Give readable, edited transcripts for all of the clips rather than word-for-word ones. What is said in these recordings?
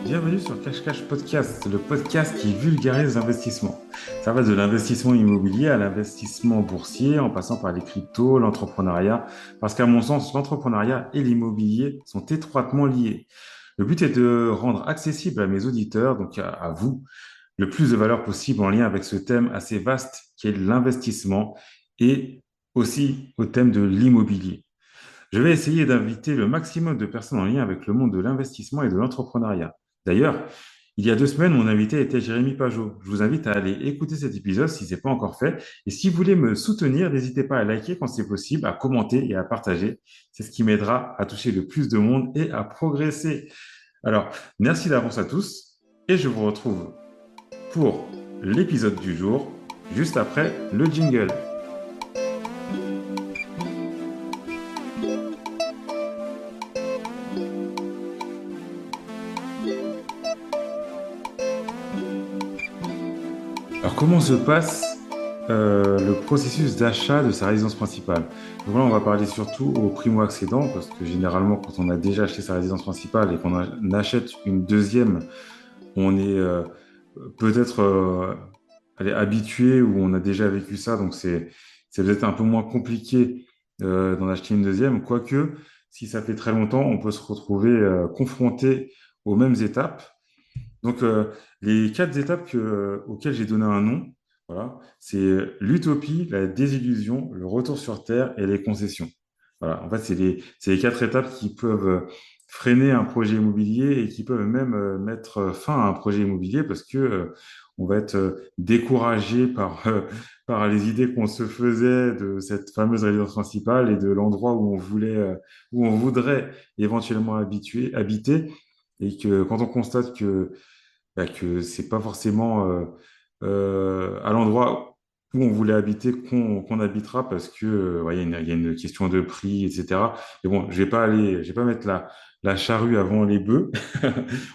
Bienvenue sur Cash Cash Podcast, le podcast qui vulgarise l'investissement. Ça va de l'investissement immobilier à l'investissement boursier, en passant par les cryptos, l'entrepreneuriat, parce qu'à mon sens, l'entrepreneuriat et l'immobilier sont étroitement liés. Le but est de rendre accessible à mes auditeurs, donc à vous, le plus de valeur possible en lien avec ce thème assez vaste qui est l'investissement et aussi au thème de l'immobilier. Je vais essayer d'inviter le maximum de personnes en lien avec le monde de l'investissement et de l'entrepreneuriat. D'ailleurs, il y a 2 semaines, mon invité était Jérémy Pajot. Je vous invite à aller écouter cet épisode si ce n'est pas encore fait. Et si vous voulez me soutenir, n'hésitez pas à liker quand c'est possible, à commenter et à partager. C'est ce qui m'aidera à toucher le plus de monde et à progresser. Alors, merci d'avance à tous et je vous retrouve pour l'épisode du jour, juste après le jingle. Alors, comment se passe le processus d'achat de sa résidence principale? Donc là, on va parler surtout aux primo-accédants, parce que généralement, quand on a déjà acheté sa résidence principale et qu'on achète une deuxième, on est peut-être allez, habitué ou on a déjà vécu ça, donc c'est peut-être un peu moins compliqué d'en acheter une deuxième. Quoique, si ça fait très longtemps, on peut se retrouver confronté aux mêmes étapes. Donc, les 4 étapes auxquelles j'ai donné un nom, voilà, c'est l'utopie, la désillusion, le retour sur Terre et les concessions. Voilà, en fait, c'est les 4 étapes qui peuvent freiner un projet immobilier et qui peuvent même mettre fin à un projet immobilier parce que on va être découragé par, par les idées qu'on se faisait de cette fameuse résidence principale et de l'endroit où on voulait, où on voudrait éventuellement habiter. Et que quand on constate que c'est pas forcément à l'endroit où on voulait habiter qu'on habitera parce que ouais, il y a une question de prix, etc. Mais bon, je vais pas mettre la charrue avant les bœufs.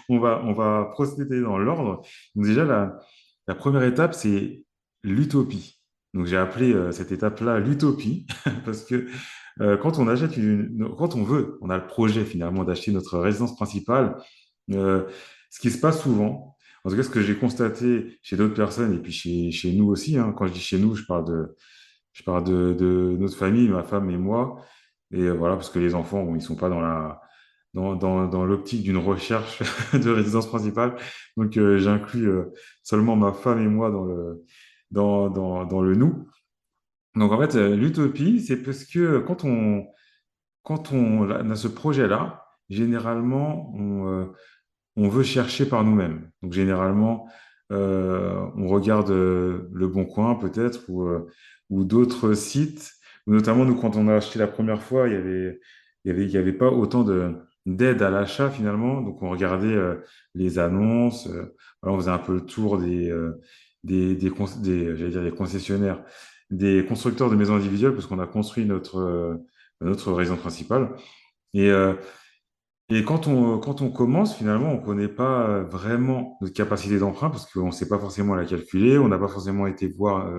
On va procéder dans l'ordre. Donc déjà, la première étape, c'est l'utopie. Donc j'ai appelé cette étape-là l'utopie parce que quand on veut, on a le projet finalement d'acheter notre résidence principale. euh, Ce qui se passe souvent, en tout cas, ce que j'ai constaté chez d'autres personnes et puis chez nous aussi, hein, quand je dis chez nous, je parle de notre famille, ma femme et moi, et voilà, parce que les enfants, bon, ils sont pas dans l'optique d'une recherche de résidence principale, donc j'inclus seulement ma femme et moi dans le nous. Donc en fait, l'utopie, c'est parce que quand on a ce projet-là, généralement, on veut chercher par nous-mêmes. Donc généralement, on regarde Le Bon Coin peut-être ou d'autres sites. Notamment, nous, quand on a acheté la première fois, il y avait pas autant d'aide à l'achat finalement. Donc on regardait les annonces, voilà, on faisait un peu le tour j'allais dire des concessionnaires, des constructeurs de maisons individuelles parce qu'on a construit notre résidence principale. Et, euh, et quand on commence, finalement, on ne connaît pas vraiment notre capacité d'emprunt parce qu'on ne sait pas forcément la calculer, on n'a pas forcément été voir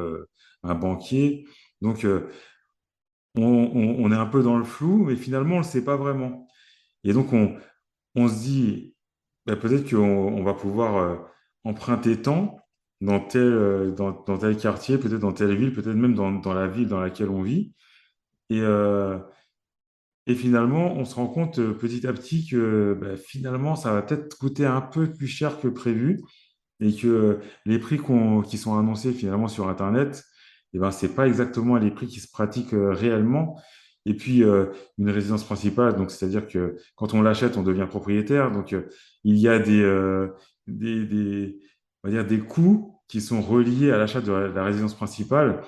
un banquier. Donc, on est un peu dans le flou, mais finalement, on ne le sait pas vraiment. Et donc, on se dit, bah, peut-être qu'on va pouvoir emprunter tant dans tel quartier, peut-être dans telle ville, peut-être même dans la ville dans laquelle on vit. Et, euh, Et finalement, on se rend compte petit à petit que bah, finalement, ça va peut-être coûter un peu plus cher que prévu et que les prix qui sont annoncés finalement sur Internet, eh ben, c'est pas exactement les prix qui se pratiquent réellement. Et puis, une résidence principale, donc c'est-à-dire que quand on l'achète, on devient propriétaire. Donc, il y a des, on va dire des coûts qui sont reliés à l'achat de la résidence principale,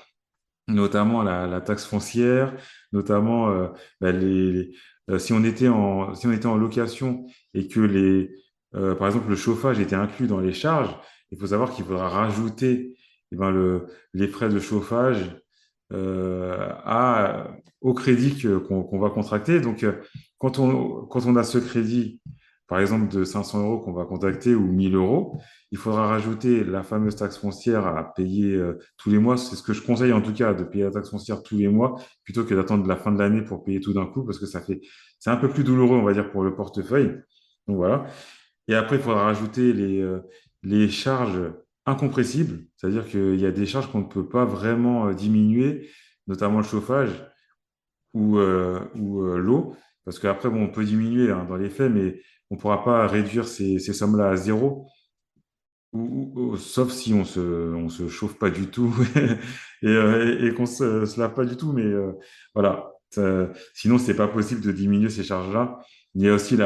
notamment la taxe foncière, notamment bah, si on était en location et que par exemple le chauffage était inclus dans les charges, il faut savoir qu'il faudra rajouter eh ben, les frais de chauffage au crédit qu'on va contracter. Donc, quand on a ce crédit, par exemple de 500 euros qu'on va contacter ou 1000 euros, il faudra rajouter la fameuse taxe foncière à payer tous les mois. C'est ce que je conseille en tout cas, de payer la taxe foncière tous les mois plutôt que d'attendre la fin de l'année pour payer tout d'un coup parce que c'est un peu plus douloureux, on va dire, pour le portefeuille. Donc voilà. Et après, il faudra rajouter les charges incompressibles, c'est-à-dire qu'il y a des charges qu'on ne peut pas vraiment diminuer, notamment le chauffage ou l'eau, parce qu'après, bon, on peut diminuer hein, dans les faits, mais on ne pourra pas réduire ces sommes-là à zéro. Sauf si on se chauffe pas du tout et qu'on se lave pas du tout. Mais voilà. Sinon, c'est pas possible de diminuer ces charges-là. Il y a aussi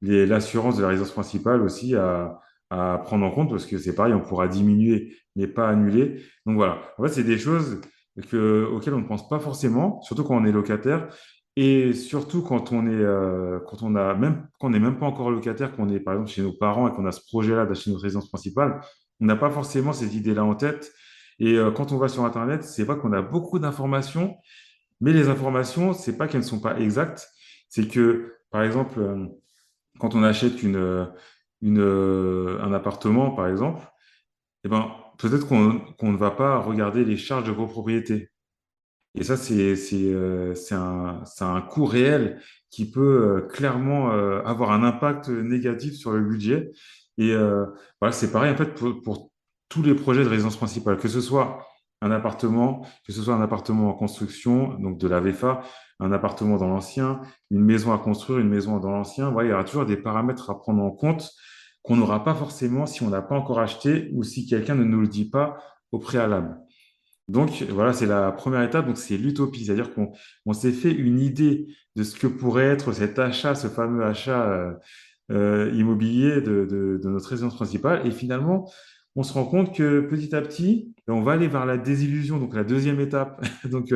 l'assurance de la résidence principale aussi à prendre en compte parce que c'est pareil, on pourra diminuer mais pas annuler. Donc voilà. En fait, c'est des choses auxquelles on ne pense pas forcément, surtout quand on est locataire. Et surtout quand quand on a même, quand on n'est même pas encore locataire, qu'on est par exemple chez nos parents et qu'on a ce projet-là d'acheter notre résidence principale, on n'a pas forcément ces idées-là en tête. Et quand on va sur Internet, c'est vrai qu'on a beaucoup d'informations, mais les informations, c'est pas qu'elles ne sont pas exactes, c'est que par exemple, quand on achète un appartement, par exemple, eh ben, peut-être qu'on ne va pas regarder les charges de copropriété. Et ça, c'est un coût réel qui peut clairement avoir un impact négatif sur le budget. Et voilà, c'est pareil en fait pour tous les projets de résidence principale, que ce soit un appartement, que ce soit un appartement en construction, donc de la VFA, un appartement dans l'ancien, une maison à construire, une maison dans l'ancien. Voilà, il y aura toujours des paramètres à prendre en compte qu'on n'aura pas forcément si on n'a pas encore acheté ou si quelqu'un ne nous le dit pas au préalable. Donc voilà, c'est la première étape, donc c'est l'utopie, c'est-à-dire qu'on s'est fait une idée de ce que pourrait être cet achat, ce fameux achat immobilier de notre résidence principale, et finalement, on se rend compte que petit à petit, on va aller vers la désillusion, donc la deuxième étape. Donc,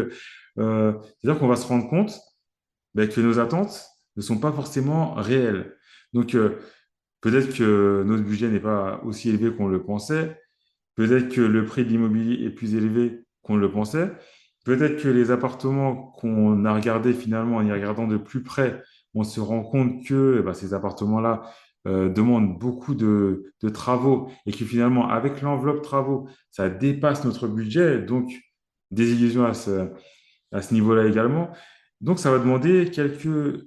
c'est-à-dire qu'on va se rendre compte que nos attentes ne sont pas forcément réelles. Donc, peut-être que notre budget n'est pas aussi élevé qu'on le pensait. Peut-être que le prix de l'immobilier est plus élevé qu'on ne le pensait. Peut-être que les appartements qu'on a regardés finalement, en y regardant de plus près, on se rend compte que eh ben, ces appartements-là demandent beaucoup de travaux et que finalement, avec l'enveloppe travaux, ça dépasse notre budget. Donc, des illusions à ce niveau-là également. Donc, ça va demander quelques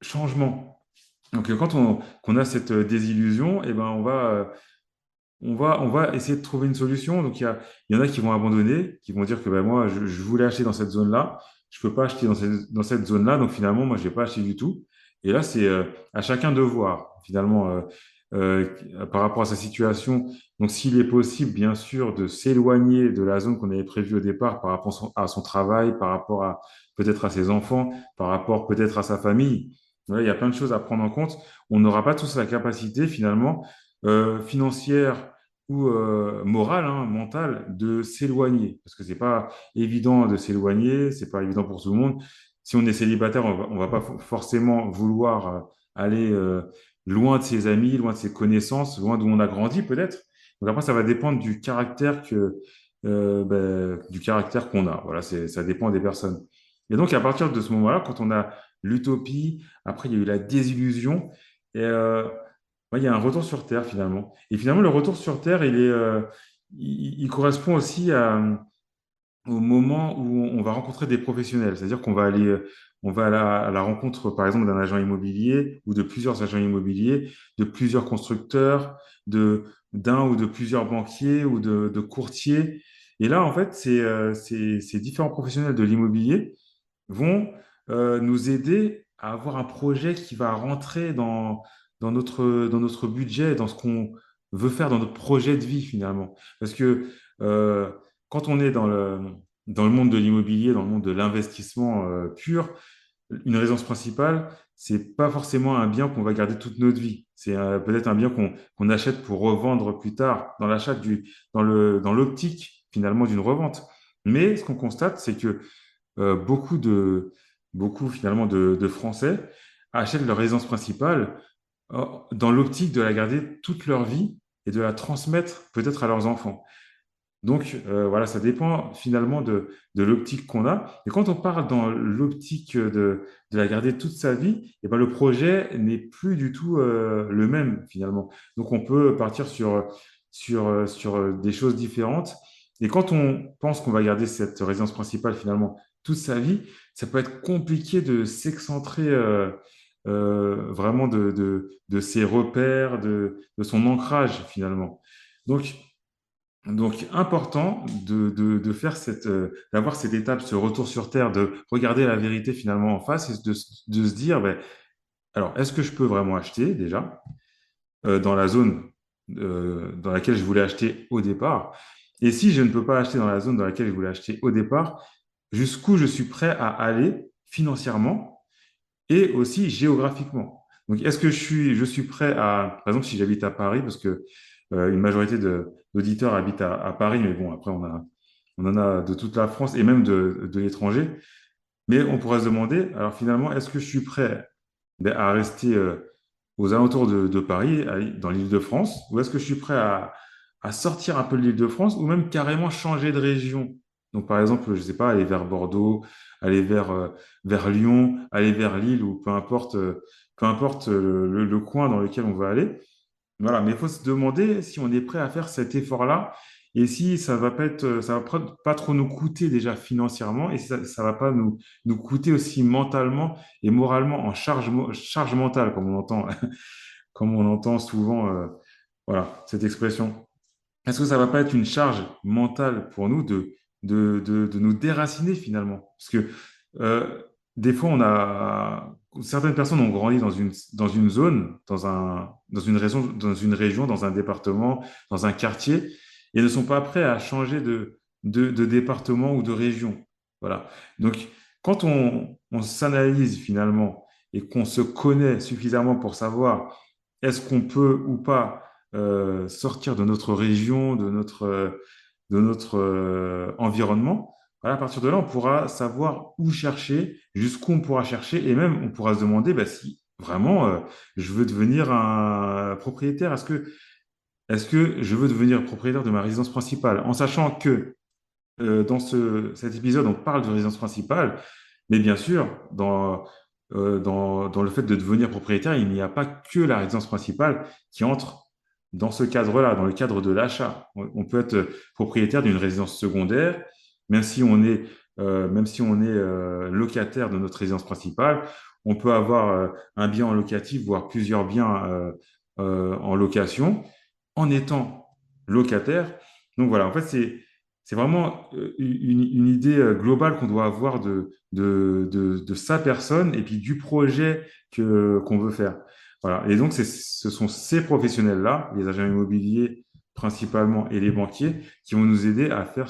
changements. Donc, qu'on a cette désillusion, eh ben, on va essayer de trouver une solution. Donc, il y en a qui vont abandonner, qui vont dire que ben, moi, je voulais acheter dans cette zone-là, je ne peux pas acheter dans cette zone-là, donc finalement, moi, je ne vais pas acheter du tout. Et là, c'est à chacun de voir, finalement, par rapport à sa situation. Donc, s'il est possible, bien sûr, de s'éloigner de la zone qu'on avait prévue au départ par rapport à son travail, par rapport à peut-être à ses enfants, par rapport peut-être à sa famille. Voilà, il y a plein de choses à prendre en compte. On n'aura pas tous la capacité, finalement, financière ou morale, hein, mentale, de s'éloigner. Parce que c'est pas évident de s'éloigner, c'est pas évident pour tout le monde. Si on est célibataire, on va pas forcément vouloir aller loin de ses amis, loin de ses connaissances, loin d'où on a grandi peut-être. Donc après, ça va dépendre du caractère du caractère qu'on a. Voilà, ça dépend des personnes. Et donc, à partir de ce moment-là, quand on a l'utopie, après, il y a eu la désillusion, et ouais, il y a un retour sur Terre finalement. Et finalement, le retour sur Terre, il correspond aussi au moment où on va rencontrer des professionnels. C'est-à-dire on va à la rencontre, par exemple, d'un agent immobilier ou de plusieurs agents immobiliers, de plusieurs constructeurs, d'un ou de plusieurs banquiers ou de courtiers. Et là, en fait, ces différents professionnels de l'immobilier vont nous aider à avoir un projet qui va rentrer dans notre budget, dans ce qu'on veut faire dans notre projet de vie finalement. Parce que euh, quand on est dans le monde de l'immobilier, dans le monde de l'investissement pur, une résidence principale, c'est pas forcément un bien qu'on va garder toute notre vie. C'est peut-être un bien qu'on achète pour revendre plus tard, dans l'optique finalement d'une revente. Mais ce qu'on constate, c'est que euh, beaucoup de, beaucoup finalement de Français achètent leur résidence principale dans l'optique de la garder toute leur vie et de la transmettre peut-être à leurs enfants. Donc voilà, ça dépend finalement de l'optique qu'on a. Et quand on parle dans l'optique de la garder toute sa vie, eh ben, le projet n'est plus du tout le même finalement. Donc on peut partir sur des choses différentes. Et quand on pense qu'on va garder cette résidence principale finalement toute sa vie, ça peut être compliqué de s'excentrer vraiment de ses repères, de son ancrage finalement. Donc, donc, important de faire d'avoir cette étape, ce retour sur Terre, de regarder la vérité finalement en face et de se dire, ben, alors, est-ce que je peux vraiment acheter déjà dans la zone dans laquelle je voulais acheter au départ? Et si je ne peux pas acheter dans la zone dans laquelle je voulais acheter au départ, jusqu'où je suis prêt à aller financièrement et aussi géographiquement. Donc, est-ce que je suis prêt à, par exemple, si j'habite à Paris, parce que une majorité d'auditeurs habitent à Paris, mais bon, après, on en a de toute la France et même de l'étranger. Mais on pourrait se demander, alors finalement, est-ce que je suis prêt ben, à rester aux alentours de Paris, dans l'Île-de-France, ou est-ce que je suis prêt à sortir un peu de l'Île-de-France, ou même carrément changer de région? Donc, par exemple, je ne sais pas, aller vers Bordeaux, aller vers Lyon, aller vers Lille, ou peu importe le coin dans lequel on veut aller. Voilà, mais il faut se demander si on est prêt à faire cet effort-là et si ça va pas être, ça va pas trop nous coûter déjà financièrement et si ça va pas nous coûter aussi mentalement et moralement en charge mentale, comme on entend, comme on entend souvent, voilà, cette expression. Est-ce que ça va pas être une charge mentale pour nous de nous déraciner finalement? Parce que euh, des fois, certaines personnes ont grandi dans une zone, dans une région, dans un département, dans un quartier, et ne sont pas prêts à changer de département ou de région. Voilà. Donc, quand on s'analyse finalement et qu'on se connaît suffisamment pour savoir est-ce qu'on peut ou pas sortir de notre région, de notre environnement, voilà, à partir de là, on pourra savoir où chercher, jusqu'où on pourra chercher, et même on pourra se demander bah, si vraiment je veux devenir un propriétaire. Est-ce que je veux devenir propriétaire de ma résidence principale? En sachant que cet épisode, on parle de résidence principale, mais bien sûr, dans le fait de devenir propriétaire, il n'y a pas que la résidence principale qui entre dans ce cadre-là, dans le cadre de l'achat. On peut être propriétaire d'une résidence secondaire, même si on est, même si on est locataire de notre résidence principale. On peut avoir un bien en locatif, voire plusieurs biens en location, en étant locataire. Donc voilà, en fait, c'est vraiment une idée globale qu'on doit avoir de sa personne et puis du projet qu'on veut faire. Voilà. Et donc, ce sont ces professionnels-là, les agents immobiliers principalement et les banquiers, qui vont nous aider à faire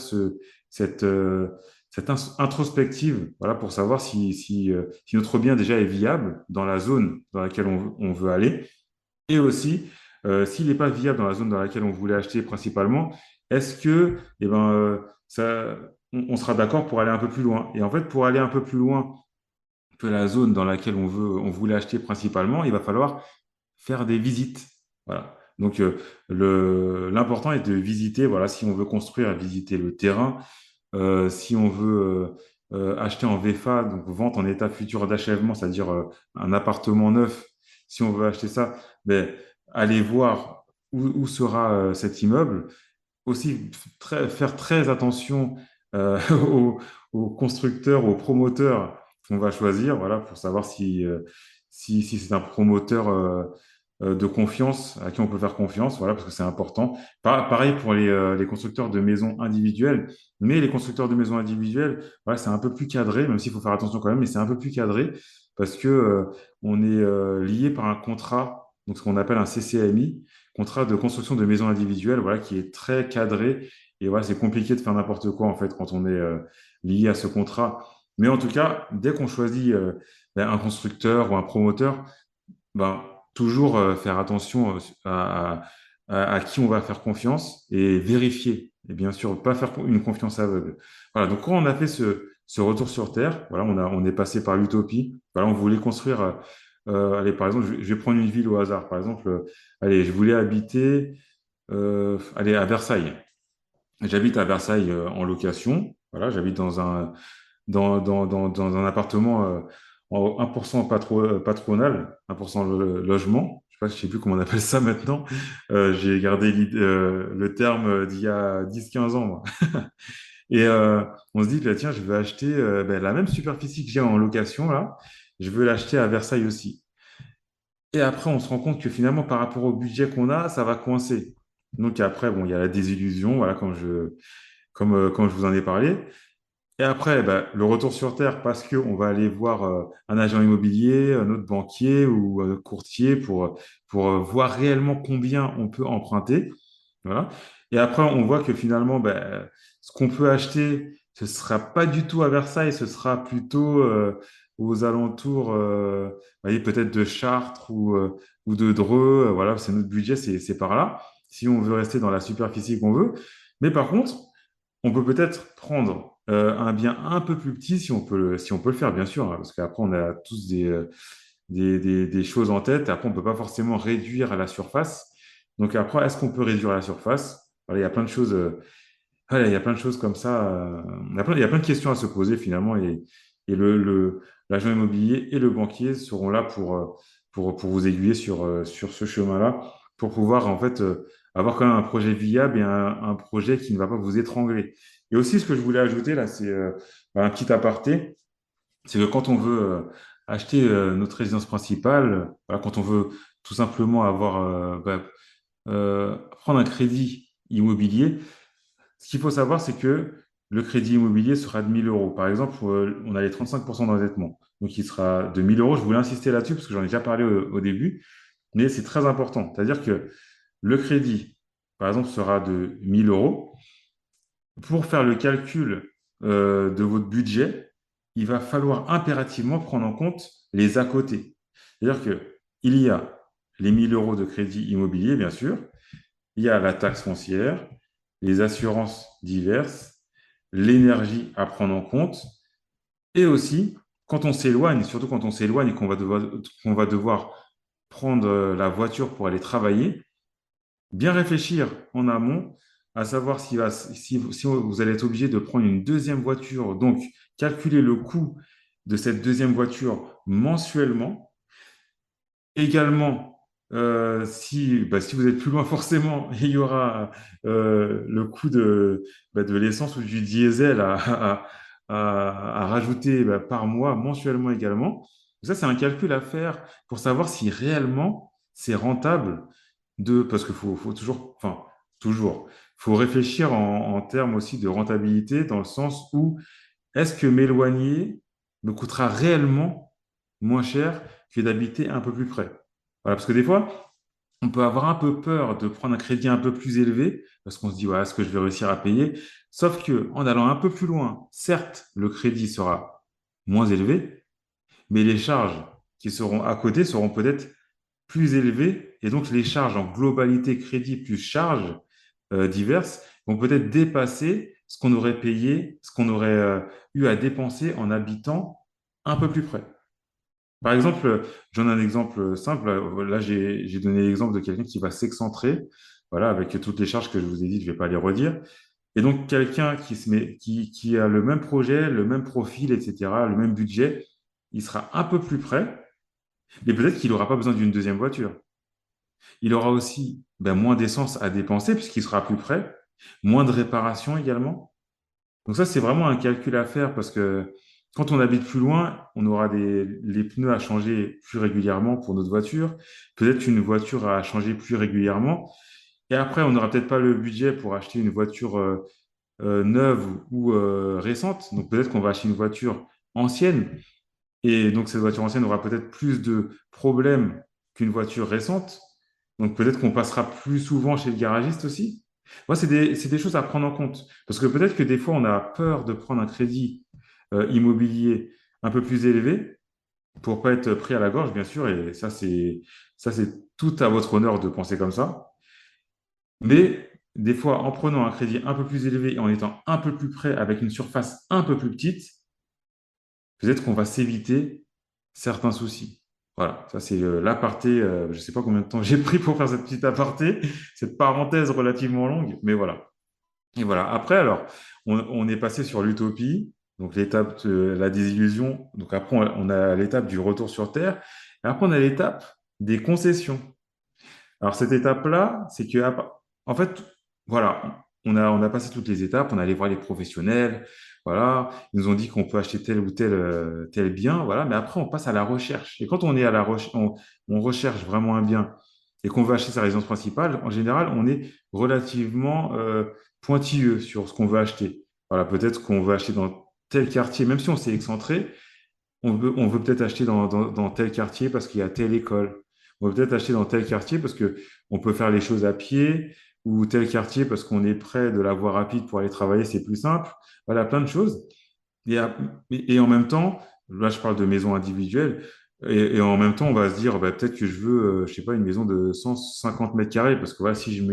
cette, euh, cette introspective, voilà, pour savoir si notre bien déjà est viable dans la zone dans laquelle on veut aller et aussi, s'il n'est pas viable dans la zone dans laquelle on voulait acheter principalement, est-ce que, eh ben, on sera d'accord pour aller un peu plus loin? Et en fait, pour aller un peu plus loin que la zone dans laquelle on voulait acheter principalement, il va falloir faire des visites. Voilà. Donc, l'important est de visiter, voilà, si on veut construire, visiter le terrain, si on veut acheter en VFA, donc vente en état futur d'achèvement, c'est-à-dire un appartement neuf, si on veut acheter ça, ben, aller voir où sera cet immeuble. Aussi, faire très attention aux, aux constructeurs, aux promoteurs qu'on va choisir, voilà, pour savoir si c'est un promoteur de confiance, à qui on peut faire confiance, voilà, parce que c'est important. Pareil pour les constructeurs de maisons individuelles, mais les constructeurs de maisons individuelles, voilà, c'est un peu plus cadré, même s'il faut faire attention quand même, mais c'est un peu plus cadré parce que on est lié par un contrat, donc ce qu'on appelle un CCMI, contrat de construction de maisons individuelles, voilà, qui est très cadré. Et voilà, c'est compliqué de faire n'importe quoi en fait quand on est lié à ce contrat. Mais en tout cas, dès qu'on choisit ben, un constructeur ou un promoteur, ben, toujours faire attention à qui on va faire confiance et vérifier. Et bien sûr, pas faire une confiance aveugle. Voilà, donc quand on a fait ce retour sur Terre, voilà, on est passé par l'utopie. Voilà, on voulait construire, allez, par exemple, je vais prendre une ville au hasard. Par exemple, allez, je voulais habiter, allez, à Versailles. J'habite à Versailles en location. Voilà, j'habite dans un appartement en 1% patronal, 1% logement. Je sais plus comment on appelle ça maintenant. J'ai gardé le terme d'il y a 10 15 ans, moi. Et on se dit, bah, tiens, je veux acheter ben, la même superficie que j'ai en location, là. Je veux l'acheter à Versailles aussi. Et après, on se rend compte que finalement, par rapport au budget qu'on a, ça va coincer. Donc après, bon, il y a la désillusion, voilà, comme je vous en ai parlé. Et après, bah, le retour sur Terre, parce qu'on va aller voir un agent immobilier, un autre banquier ou un autre courtier pour voir réellement combien on peut emprunter. Voilà. Et après, on voit que finalement, bah, ce qu'on peut acheter, ce ne sera pas du tout à Versailles, ce sera plutôt aux alentours, vous voyez, peut-être de Chartres ou de Dreux. Voilà, c'est notre budget, c'est par là, si on veut rester dans la superficie qu'on veut. Mais par contre, on peut peut-être prendre un bien un peu plus petit si on peut le faire, bien sûr, hein, parce qu'après, on a tous des choses en tête. Après, on ne peut pas forcément réduire à la surface. Donc après, est-ce qu'on peut réduire à la surface? Voilà, il y a plein de choses, voilà, il y a plein de choses comme ça. Il y a plein de questions à se poser finalement. Et l'agent immobilier et le banquier seront là pour vous aiguiller sur ce chemin-là, pour pouvoir en fait avoir quand même un projet viable et un projet qui ne va pas vous étrangler. Et aussi, ce que je voulais ajouter là, c'est un petit aparté, c'est que quand on veut acheter notre résidence principale, voilà, quand on veut tout simplement prendre un crédit immobilier, ce qu'il faut savoir, c'est que le crédit immobilier sera de 1000 euros. Par exemple, on a les 35% d'endettement. Donc, il sera de 1000 euros. Je voulais insister là-dessus parce que j'en ai déjà parlé au début, mais c'est très important. C'est-à-dire que le crédit, par exemple, sera de 1000 euros. Pour faire le calcul de votre budget, il va falloir impérativement prendre en compte les à côté. C'est-à-dire qu'il y a les 1000 euros de crédit immobilier, bien sûr, il y a la taxe foncière, les assurances diverses, l'énergie à prendre en compte, et aussi, quand on s'éloigne, surtout quand on s'éloigne et qu'on va devoir prendre la voiture pour aller travailler, bien réfléchir en amont, à savoir si vous allez être obligé de prendre une deuxième voiture, donc calculer le coût de cette deuxième voiture mensuellement. Également, si vous êtes plus loin, forcément, il y aura le coût de l'essence ou du diesel à rajouter par mois, mensuellement également. Ça, c'est un calcul à faire pour savoir si réellement c'est rentable parce qu'il faut toujours, enfin, toujours, faut réfléchir en termes aussi de rentabilité dans le sens où est-ce que m'éloigner me coûtera réellement moins cher que d'habiter un peu plus près? Voilà, parce que des fois, on peut avoir un peu peur de prendre un crédit un peu plus élevé parce qu'on se dit, ouais, est-ce que je vais réussir à payer? Sauf que en allant un peu plus loin, certes, le crédit sera moins élevé, mais les charges qui seront à côté seront peut-être plus élevées. Et donc, les charges en globalité, crédit plus charges diverses, vont peut-être dépasser ce qu'on aurait payé, ce qu'on aurait eu à dépenser en habitant un peu plus près. Par exemple, j'en ai un exemple simple. Là, j'ai donné l'exemple de quelqu'un qui va s'excentrer, voilà, avec toutes les charges que je vous ai dites, je ne vais pas les redire. Et donc, quelqu'un qui a le même projet, le même profil, etc., le même budget, il sera un peu plus près, mais peut-être qu'il n'aura pas besoin d'une deuxième voiture. Il aura aussi moins d'essence à dépenser puisqu'il sera plus près, moins de réparation également. Donc ça, c'est vraiment un calcul à faire parce que quand on habite plus loin, on aura les pneus à changer plus régulièrement pour notre voiture, peut-être une voiture à changer plus régulièrement. Et après, on n'aura peut-être pas le budget pour acheter une voiture neuve ou récente. Donc peut-être qu'on va acheter une voiture ancienne. Et donc cette voiture ancienne aura peut-être plus de problèmes qu'une voiture récente. Donc peut-être qu'on passera plus souvent chez le garagiste aussi. Moi, c'est des choses à prendre en compte. Parce que peut-être que des fois, on a peur de prendre un crédit immobilier un peu plus élevé pour pas être pris à la gorge, bien sûr. Et ça, c'est tout à votre honneur de penser comme ça. Mais des fois, en prenant un crédit un peu plus élevé et en étant un peu plus près avec une surface un peu plus petite, peut-être qu'on va s'éviter certains soucis. Voilà, ça c'est l'aparté. Je ne sais pas combien de temps j'ai pris pour faire cette petite aparté, cette parenthèse relativement longue, mais voilà. Et voilà. Après, alors, on est passé sur l'utopie, donc l'étape de la désillusion. Donc après, on a l'étape du retour sur Terre. Et après, on a l'étape des concessions. Alors cette étape-là, c'est que, en fait, voilà, on a passé toutes les étapes, on est allé voir les professionnels, Voilà, ils nous ont dit qu'on peut acheter tel ou tel bien, voilà, mais après, on passe à la recherche. Et quand on est à la recherche, on recherche vraiment un bien et qu'on veut acheter sa résidence principale, en général, on est relativement pointilleux sur ce qu'on veut acheter. Voilà, peut-être qu'on veut acheter dans tel quartier, même si on s'est excentré, on veut peut-être acheter dans tel quartier parce qu'il y a telle école. On veut peut-être acheter dans tel quartier parce que on peut faire les choses à pied ou tel quartier parce qu'on est près de la voie rapide pour aller travailler, c'est plus simple. Voilà, plein de choses. Et, et en même temps, là, je parle de maison individuelle. Et en même temps, on va se dire, bah, peut-être que je veux, je sais pas, une maison de 150 mètres carrés parce que voilà, si je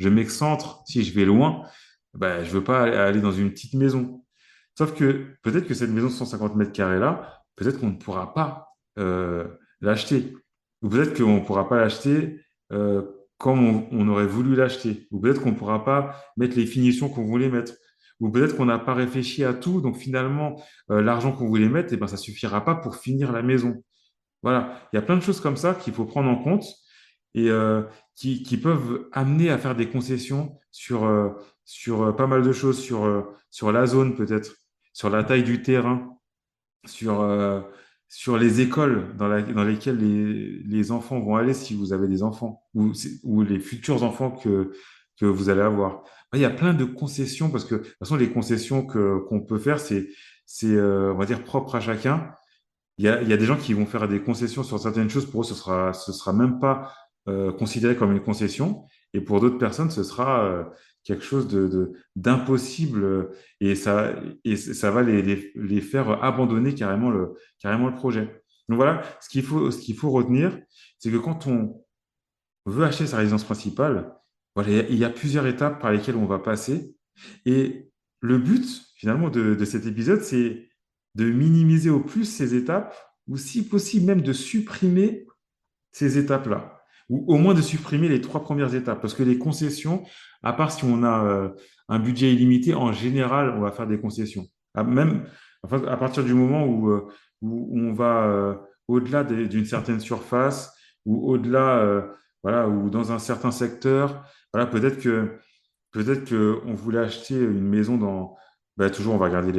m'excentre, si je vais loin, bah, je veux pas aller dans une petite maison. Sauf que peut-être que cette maison de 150 mètres carrés là, peut-être qu'on ne pourra pas l'acheter. Ou peut-être qu'on ne pourra pas l'acheter euh, comme on aurait voulu l'acheter. Ou peut-être qu'on ne pourra pas mettre les finitions qu'on voulait mettre. Ou peut-être qu'on n'a pas réfléchi à tout. Donc finalement, l'argent qu'on voulait mettre, eh ben, ça suffira pas pour finir la maison. Voilà, il y a plein de choses comme ça qu'il faut prendre en compte et qui peuvent amener à faire des concessions sur pas mal de choses, sur la zone peut-être, sur la taille du terrain, sur, euh, sur les écoles dans lesquelles les enfants vont aller si vous avez des enfants ou les futurs enfants que vous allez avoir. Il y a plein de concessions parce que de toute façon, les concessions qu'on peut faire, on va dire, propre à chacun. Il y a des gens qui vont faire des concessions sur certaines choses. Pour eux, ce sera même pas considéré comme une concession. Et pour d'autres personnes, ce sera quelque chose d'impossible. Et ça va les faire abandonner carrément le projet. Donc voilà, ce qu'il faut retenir, c'est que quand on veut acheter sa résidence principale, voilà, il y a plusieurs étapes par lesquelles on va passer. Et le but, finalement, de cet épisode, c'est de minimiser au plus ces étapes, ou si possible même de supprimer ces étapes-là, ou au moins de supprimer les trois premières étapes, parce que les concessions, à part si on a un budget illimité, en général, on va faire des concessions. Même enfin, à partir du moment où on va au-delà d'une certaine surface, ou au-delà, voilà, ou dans un certain secteur, voilà, peut-être que on voulait acheter une maison dans, bah, toujours, on va regarder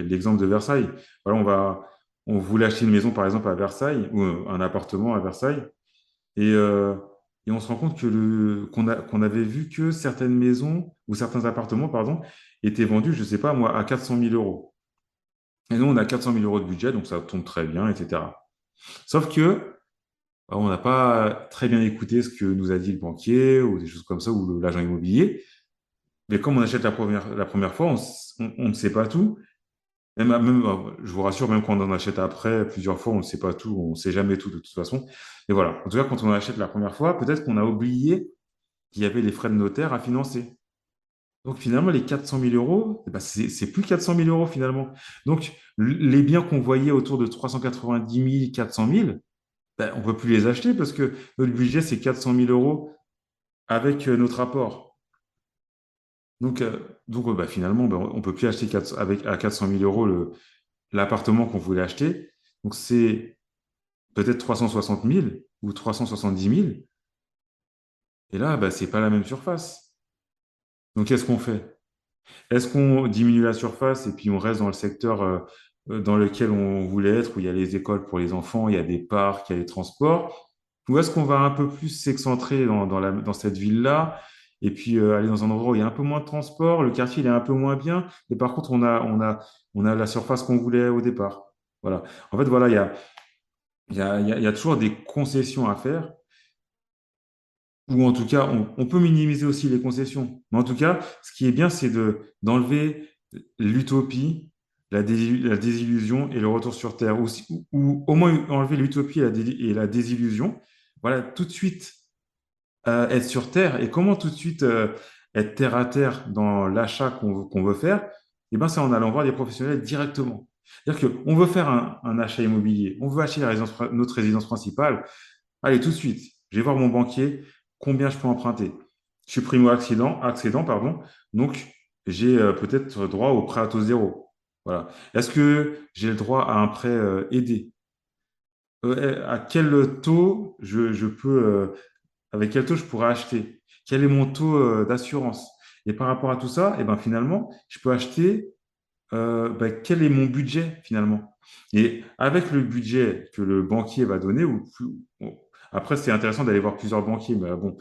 l'exemple de Versailles. Voilà, on voulait acheter une maison, par exemple, à Versailles, ou un appartement à Versailles, et, euh, et on se rend compte qu'on avait vu que certaines maisons, ou certains appartements, pardon, étaient vendus, je ne sais pas, moi, à 400 000 euros. Et nous, on a 400 000 euros de budget, donc ça tombe très bien, etc. Sauf que, on n'a pas très bien écouté ce que nous a dit le banquier, ou des choses comme ça, ou l'agent immobilier. Mais comme on achète la première fois, on ne sait pas tout. Je vous rassure, même quand on en achète après, plusieurs fois, on ne sait pas tout, on ne sait jamais tout de toute façon. Et voilà. En tout cas, quand on achète la première fois, peut-être qu'on a oublié qu'il y avait les frais de notaire à financer. Donc finalement, les 400 000 euros, eh ben, c'est plus 400 000 euros finalement. Donc les biens qu'on voyait autour de 390 000, 400 000, ben, on ne peut plus les acheter parce que notre budget, c'est 400 000 euros avec notre apport. Donc, bah, finalement, ben, on ne peut plus acheter à 400 000 euros l'appartement qu'on voulait acheter. Donc, c'est peut-être 360 000 ou 370 000. Et là, bah, ce n'est pas la même surface. Donc, qu'est-ce qu'on fait? Est-ce qu'on diminue la surface et puis on reste dans le secteur dans lequel on voulait être, où il y a les écoles pour les enfants, il y a des parcs, il y a les transports? Ou est-ce qu'on va un peu plus s'excentrer dans cette ville-là et puis aller dans un endroit où il y a un peu moins de transport, le quartier il est un peu moins bien, mais par contre on a la surface qu'on voulait au départ. Voilà. En fait, voilà, il y a toujours des concessions à faire, ou en tout cas, on peut minimiser aussi les concessions. Mais en tout cas, ce qui est bien, c'est d'enlever l'utopie, la désillusion et le retour sur Terre, ou au moins enlever l'utopie et la désillusion. Voilà, tout de suite être sur Terre. Et comment tout de suite être terre à terre dans l'achat qu'on veut faire? Eh ben, c'est en allant voir des professionnels directement. C'est-à-dire qu'on veut faire un achat immobilier, on veut acheter notre résidence principale. Allez, tout de suite, je vais voir mon banquier, combien je peux emprunter. Je suis accédant, pardon, donc j'ai peut-être droit au prêt à taux zéro. Voilà. Est-ce que j'ai le droit à un prêt aidé? À quel taux avec quel taux je pourrais acheter? Quel est mon taux d'assurance? Et par rapport à tout ça, et ben finalement, je peux acheter quel est mon budget finalement. Et avec le budget que le banquier va donner, après c'est intéressant d'aller voir plusieurs banquiers, mais bon,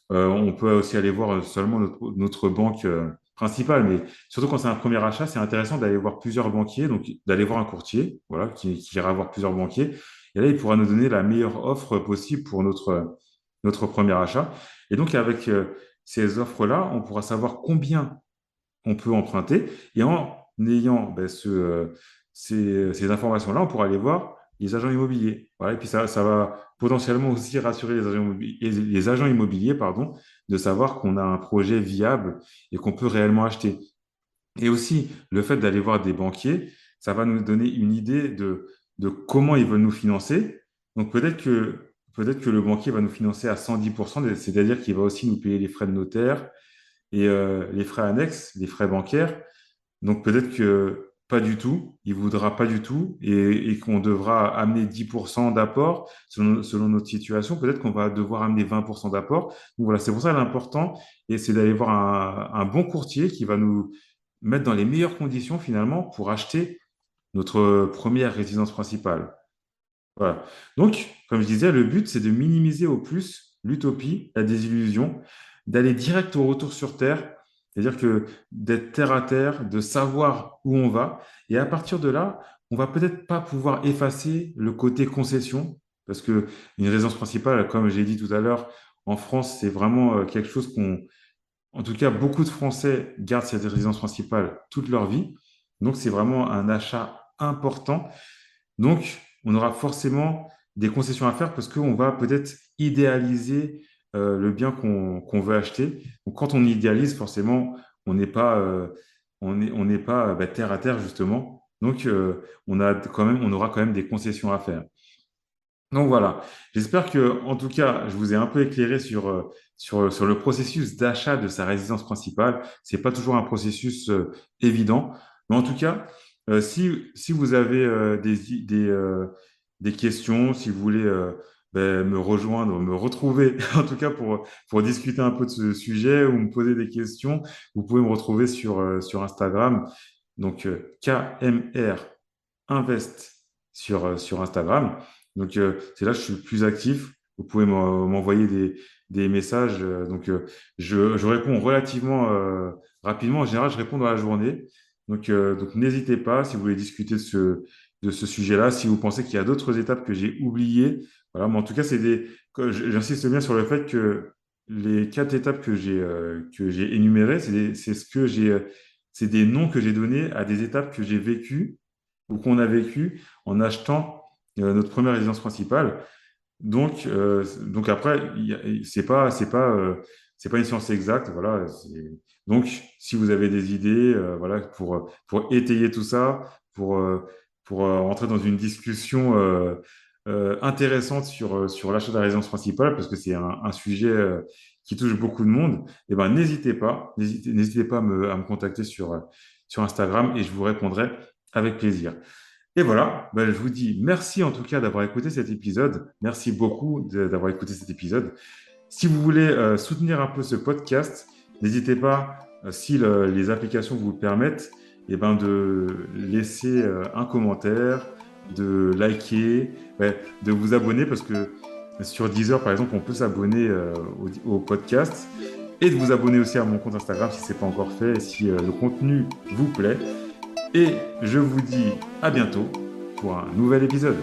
on peut aussi aller voir seulement notre banque principale, mais surtout quand c'est un premier achat, c'est intéressant d'aller voir plusieurs banquiers, donc d'aller voir un courtier, voilà, qui ira voir plusieurs banquiers. Et là, il pourra nous donner la meilleure offre possible pour notre premier achat. Et donc, avec ces offres-là, on pourra savoir combien on peut emprunter. Et en ayant ces informations-là, on pourra aller voir les agents immobiliers. Voilà, et puis ça va potentiellement aussi rassurer les agents immobiliers, pardon, de savoir qu'on a un projet viable et qu'on peut réellement acheter. Et aussi, le fait d'aller voir des banquiers, ça va nous donner une idée de comment ils veulent nous financer. Donc peut-être que le banquier va nous financer à 110%, c'est-à-dire qu'il va aussi nous payer les frais de notaire, et les frais annexes, les frais bancaires. Donc peut-être que pas du tout, il voudra pas du tout et qu'on devra amener 10% d'apport selon notre situation. Peut-être qu'on va devoir amener 20% d'apport. Donc voilà, c'est pour ça l'important et c'est d'aller voir un bon courtier qui va nous mettre dans les meilleures conditions finalement pour acheter notre première résidence principale. Voilà. Donc, comme je disais, le but, c'est de minimiser au plus l'utopie, la désillusion, d'aller direct au retour sur Terre, c'est-à-dire que d'être terre à terre, de savoir où on va. Et à partir de là, on va peut-être pas pouvoir effacer le côté concession, parce que une résidence principale, comme j'ai dit tout à l'heure, en France, c'est vraiment quelque chose en tout cas, beaucoup de Français gardent cette résidence principale toute leur vie. Donc, c'est vraiment un achat important. Donc, on aura forcément des concessions à faire parce qu'on va peut-être idéaliser le bien qu'on veut acheter. Donc, quand on idéalise, forcément, on n'est pas, on n'est pas terre à terre, justement. Donc, on aura quand même des concessions à faire. Donc voilà, j'espère que, en tout cas, je vous ai un peu éclairé sur le processus d'achat de sa résidence principale. C'est pas toujours un processus évident, mais en tout cas, si vous avez des questions, si vous voulez me rejoindre, me retrouver, en tout cas pour discuter un peu de ce sujet ou me poser des questions, vous pouvez me retrouver sur Instagram, donc KMR Invest sur Instagram. Donc, c'est là que je suis le plus actif. Vous pouvez m'envoyer des messages. Je réponds relativement rapidement. En général, je réponds dans la journée. Donc n'hésitez pas si vous voulez discuter de ce sujet-là. Si vous pensez qu'il y a d'autres étapes que j'ai oubliées. Voilà, mais en tout cas, j'insiste bien sur le fait que les 4 étapes que j'ai énumérées, c'est des noms que j'ai donnés à des étapes que j'ai vécues ou qu'on a vécu en achetant notre première résidence principale. Donc après, c'est pas une science exacte, voilà. Donc, si vous avez des idées, voilà, pour étayer tout ça, pour entrer dans une discussion intéressante sur l'achat de la résidence principale, parce que c'est un sujet qui touche beaucoup de monde, eh ben, n'hésitez pas à me contacter sur Instagram et je vous répondrai avec plaisir. Et voilà, ben, je vous dis merci en tout cas d'avoir écouté cet épisode. Merci beaucoup d'avoir écouté cet épisode. Si vous voulez soutenir un peu ce podcast, n'hésitez pas, si les applications vous le permettent, eh ben, de laisser un commentaire, de liker, ouais, de vous abonner parce que sur Deezer, par exemple, on peut s'abonner au podcast et de vous abonner aussi à mon compte Instagram si ce n'est pas encore fait et si le contenu vous plaît. Et je vous dis à bientôt pour un nouvel épisode.